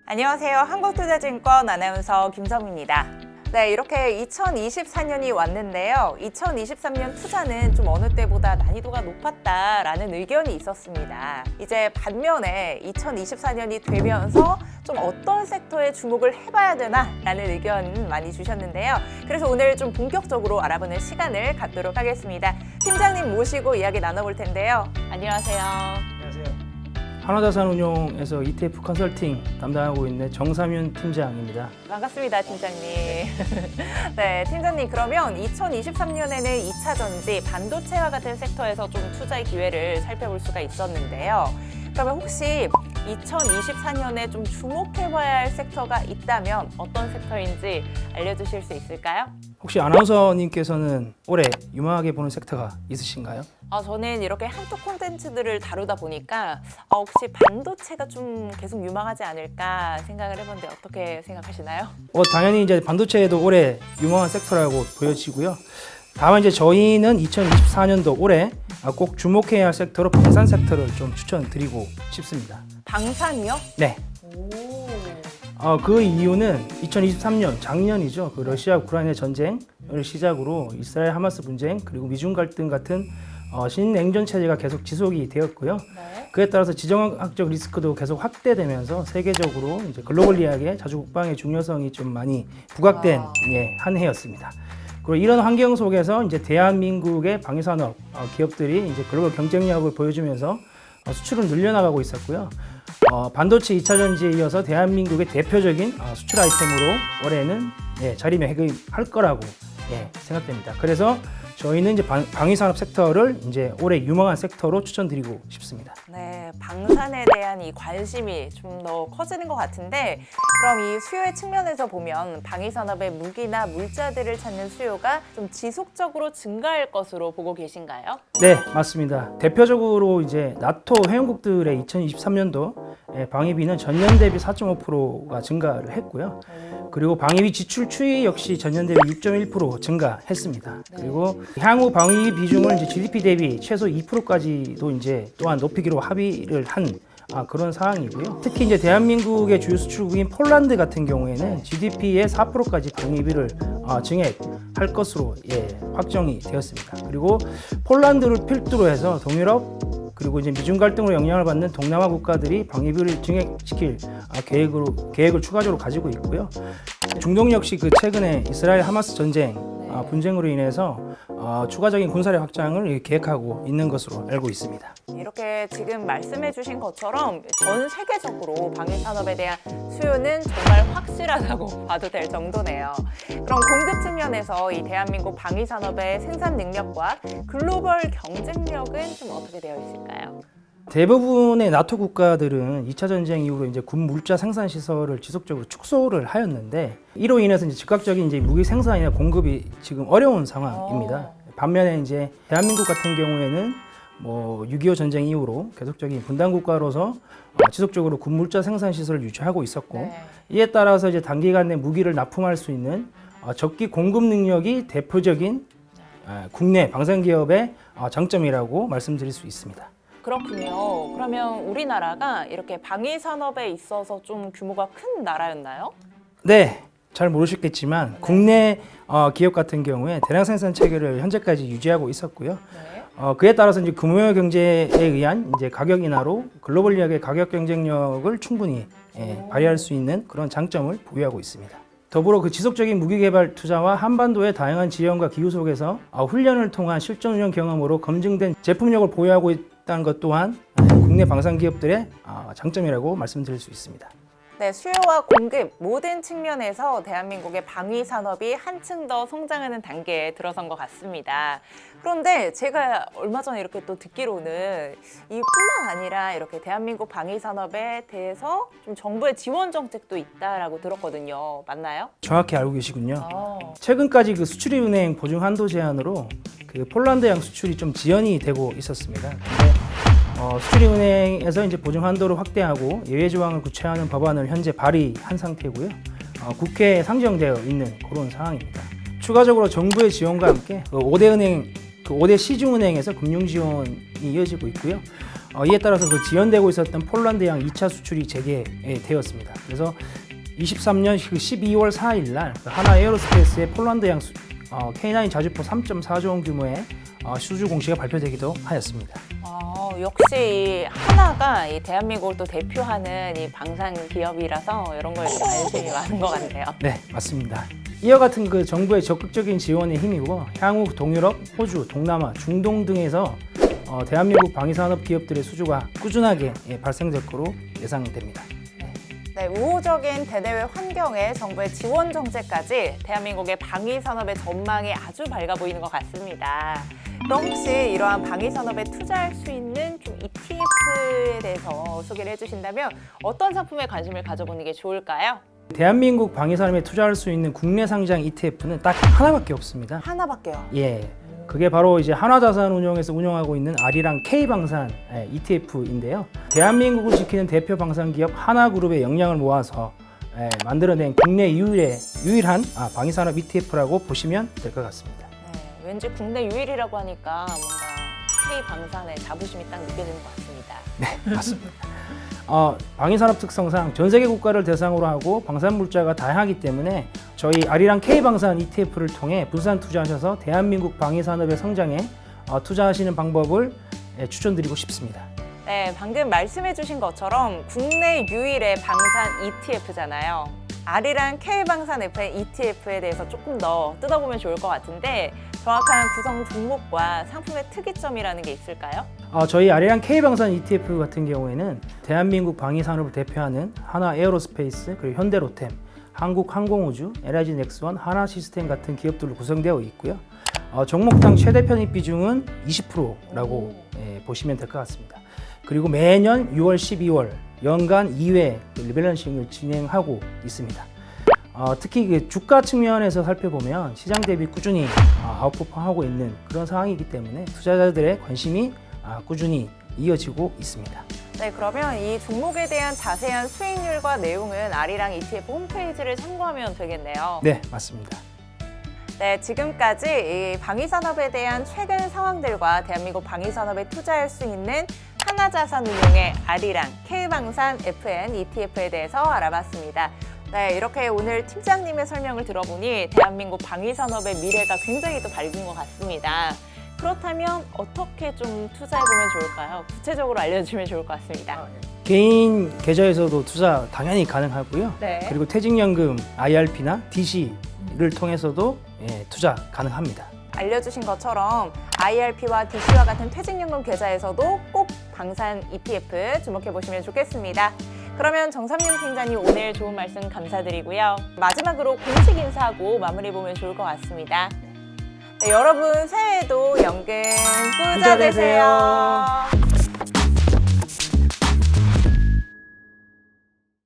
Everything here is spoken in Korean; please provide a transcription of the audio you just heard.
안녕하세요. 한국투자증권 아나운서 김성입니다. 네, 이렇게 2024년이 왔는데요. 2023년 투자는 좀 어느 때보다 난이도가 높았다라는 의견이 있었습니다. 이제 반면에 2024년이 되면서 좀 어떤 섹터에 주목을 해봐야 되나라는 의견 많이 주셨는데요. 그래서 오늘 좀 본격적으로 알아보는 시간을 갖도록 하겠습니다. 팀장님 모시고 이야기 나눠볼 텐데요. 안녕하세요. 안녕하세요. 한화자산운용에서 ETF 컨설팅 담당하고 있는 정삼윤 팀장입니다. 반갑습니다, 팀장님. 네, 팀장님 그러면 2023년에는 2차 전지, 반도체와 같은 섹터에서 좀 투자의 기회를 살펴볼 수가 있었는데요. 그러면 혹시 2024년에 좀 주목해봐야 할 섹터가 있다면 어떤 섹터인지 알려주실 수 있을까요? 혹시 아나운서님께서는 올해 유망하게 보는 섹터가 있으신가요? 저는 이렇게 한쪽 콘텐츠들을 다루다 보니까 혹시 반도체가 좀 계속 유망하지 않을까 생각을 해봤는데 어떻게 생각하시나요? 당연히 이제 반도체도 올해 유망한 섹터라고 보여지고요. 다만 이제 저희는 2024년도 올해 꼭 주목해야 할 섹터로 방산 섹터를 좀 추천드리고 싶습니다. 방산이요? 네. 그 이유는 2023년 작년이죠. 그 러시아 우크라이나 전쟁을 시작으로 이스라엘 하마스 분쟁 그리고 미중 갈등 같은 신냉전 체제가 계속 지속이 되었고요. 네. 그에 따라서 지정학적 리스크도 계속 확대되면서 세계적으로 이제 글로벌리하게 자주 국방의 중요성이 좀 많이 부각된 한 해였습니다. 그리고 이런 환경 속에서 이제 대한민국의 방위산업 기업들이 이제 글로벌 경쟁력을 보여주면서 수출을 늘려나가고 있었고요. 반도체 2차 전지에 이어서 대한민국의 대표적인 수출 아이템으로 올해는 자리매김할 거라고 생각됩니다. 그래서 저희는 이제 방위산업 섹터를 이제 올해 유망한 섹터로 추천드리고 싶습니다. 네, 방산에 대한 이 관심이 좀 더 커지는 것 같은데 그럼 이 수요의 측면에서 보면 방위산업의 무기나 물자들을 찾는 수요가 좀 지속적으로 증가할 것으로 보고 계신가요? 네, 맞습니다. 대표적으로 이제 나토 회원국들의 2023년도 방위비는 전년 대비 4.5%가 증가를 했고요. 그리고 방위비 지출 추이 역시 전년 대비 6.1% 증가했습니다. 그리고 향후 방위비 비중을 이제 GDP 대비 최소 2%까지도 이제 또한 높이기로 합의를 한 그런 사항이고요. 특히 이제 대한민국의 주요 수출국인 폴란드 같은 경우에는 GDP의 4%까지 방위비를 증액할 것으로 확정이 되었습니다. 그리고 폴란드를 필두로 해서 동유럽 그리고 이제 미중 갈등으로 영향을 받는 동남아 국가들이 방위비를 증액시킬 계획을 추가적으로 가지고 있고요. 중동 역시 그 최근에 이스라엘 하마스 전쟁 분쟁으로 인해서 추가적인 군사력 확장을 계획하고 있는 것으로 알고 있습니다. 이렇게 지금 말씀해 주신 것처럼 전 세계적으로 방위산업에 대한 수요는 정말 확실하다고 봐도 될 정도네요. 그럼 공급 측면에서 이 대한민국 방위산업의 생산 능력과 글로벌 경쟁력은 좀 어떻게 되어 있을까요? 대부분의 나토 국가들은 2차 전쟁 이후로 이제 군 물자 생산 시설을 지속적으로 축소를 하였는데 이로 인해서 이제 즉각적인 이제 무기 생산이나 공급이 지금 어려운 상황입니다. 반면에 이제 대한민국 같은 경우에는 6.25 전쟁 이후로 계속적인 분단 국가로서 지속적으로 군 물자 생산 시설을 유지하고 있었고 이에 따라서 이제 단기간 내 무기를 납품할 수 있는 적기 공급 능력이 대표적인 국내 방산 기업의 장점이라고 말씀드릴 수 있습니다. 그렇군요. 그러면 우리나라가 이렇게 방위 산업에 있어서 좀 규모가 큰 나라였나요? 네, 잘 모르셨겠지만 국내 기업 같은 경우에 대량 생산 체계를 현재까지 유지하고 있었고요. 그에 따라서 이제 규모 경제에 의한 이제 가격 인하로 글로벌리하게 가격 경쟁력을 충분히 발휘할 수 있는 그런 장점을 보유하고 있습니다. 더불어 그 지속적인 무기 개발 투자와 한반도의 다양한 지형과 기후 속에서 훈련을 통한 실전 운영 경험으로 검증된 제품력을 보유하고 있다는 것 또한 국내 방산 기업들의 장점이라고 말씀드릴 수 있습니다. 네, 수요와 공급 모든 측면에서 대한민국의 방위 산업이 한층 더 성장하는 단계에 들어선 것 같습니다. 그런데 제가 얼마 전에 이렇게 또 듣기로는 이뿐만 아니라 이렇게 대한민국 방위 산업에 대해서 좀 정부의 지원 정책도 있다라고 들었거든요. 맞나요? 정확히 알고 계시군요. 최근까지 그 수출입은행 보증 한도 제한으로 그 폴란드양 수출이 좀 지연이 되고 있었습니다. 근데 수출입은행에서 이제 보증 한도를 확대하고 예외 조항을 구체화하는 법안을 현재 발의한 상태고요. 국회에 상정되어 있는 그런 상황입니다. 추가적으로 정부의 지원과 함께 5대 은행, 5대 시중은행에서 금융 지원이 이어지고 있고요. 이에 따라서 그 지연되고 있었던 폴란드양 2차 수출이 재개되었습니다. 그래서 23년 12월 4일 날 하나 에어로스페이스의 폴란드양 K9 자주포 3.4조 원 규모의 수주 공시가 발표되기도 하였습니다. 역시 이 하나가 이 대한민국을 또 대표하는 이 방산 기업이라서 이런 거에 관심이 많은 것 같네요. 네, 맞습니다. 이와 같은 그 정부의 적극적인 지원에 힘입어 향후 동유럽, 호주, 동남아, 중동 등에서 대한민국 방위산업 기업들의 수주가 꾸준하게 발생될 것으로 예상됩니다. 네, 우호적인 대내외 환경에 정부의 지원 정책까지 대한민국의 방위 산업의 전망이 아주 밝아 보이는 것 같습니다. 그럼 혹시 이러한 방위 산업에 투자할 수 있는 좀 ETF에 대해서 소개를 해주신다면 어떤 상품에 관심을 가져보는 게 좋을까요? 대한민국 방위산업에 투자할 수 있는 국내 상장 ETF는 딱 하나밖에 없습니다. 하나밖에요. 예, 그게 바로 이제 하나자산운용에서 운영하고 있는 아리랑 K방산 ETF인데요. 대한민국을 지키는 대표 방산 기업 하나그룹의 역량을 모아서 만들어낸 국내 유일한 방위산업 ETF라고 보시면 될 것 같습니다. 네, 왠지 국내 유일이라고 하니까 뭔가 K방산의 자부심이 딱 느껴지는 것 같습니다. 네, 맞습니다. 방위산업 특성상 전 세계 국가를 대상으로 하고 방산물자가 다양하기 때문에 저희 아리랑 K방산 ETF를 통해 분산 투자하셔서 대한민국 방위산업의 성장에 투자하시는 방법을 추천드리고 싶습니다. 네, 방금 말씀해주신 것처럼 국내 유일의 방산 ETF잖아요. 아리랑 K방산 FN ETF에 대해서 조금 더 뜯어보면 좋을 것 같은데 정확한 구성 종목과 상품의 특이점이라는 게 있을까요? 저희 아리랑 K방산 ETF 같은 경우에는 대한민국 방위산업을 대표하는 하나 에어로스페이스, 그리고 현대로템, 한국항공우주, LIG 넥스원, 하나시스템 같은 기업들로 구성되어 있고요. 종목당 최대 편입 비중은 20%라고 보시면 될 것 같습니다. 그리고 매년 6월, 12월 연간 2회 리밸런싱을 진행하고 있습니다. 특히 그 주가 측면에서 살펴보면 시장 대비 꾸준히 아웃퍼폼하고 있는 그런 상황이기 때문에 투자자들의 관심이 꾸준히 이어지고 있습니다. 네, 그러면 이 종목에 대한 자세한 수익률과 내용은 아리랑 ETF 홈페이지를 참고하면 되겠네요. 네, 맞습니다. 네, 지금까지 이 방위산업에 대한 최근 상황들과 대한민국 방위산업에 투자할 수 있는 하나자산운용의 아리랑 K방산 FN ETF에 대해서 알아봤습니다. 네, 이렇게 오늘 팀장님의 설명을 들어보니 대한민국 방위산업의 미래가 굉장히 또 밝은 것 같습니다. 그렇다면 어떻게 좀 투자해보면 좋을까요? 구체적으로 알려주시면 좋을 것 같습니다. 개인 계좌에서도 투자 당연히 가능하고요. 네. 그리고 퇴직연금 IRP나 DC를 통해서도 투자 가능합니다. 알려주신 것처럼 IRP와 DC와 같은 퇴직연금 계좌에서도 꼭 방산 ETF 주목해보시면 좋겠습니다. 그러면 정삼윤 팀장님 오늘 좋은 말씀 감사드리고요. 마지막으로 공식 인사하고 마무리해보면 좋을 것 같습니다. 네, 여러분 새해에도 연금 부자 되세요.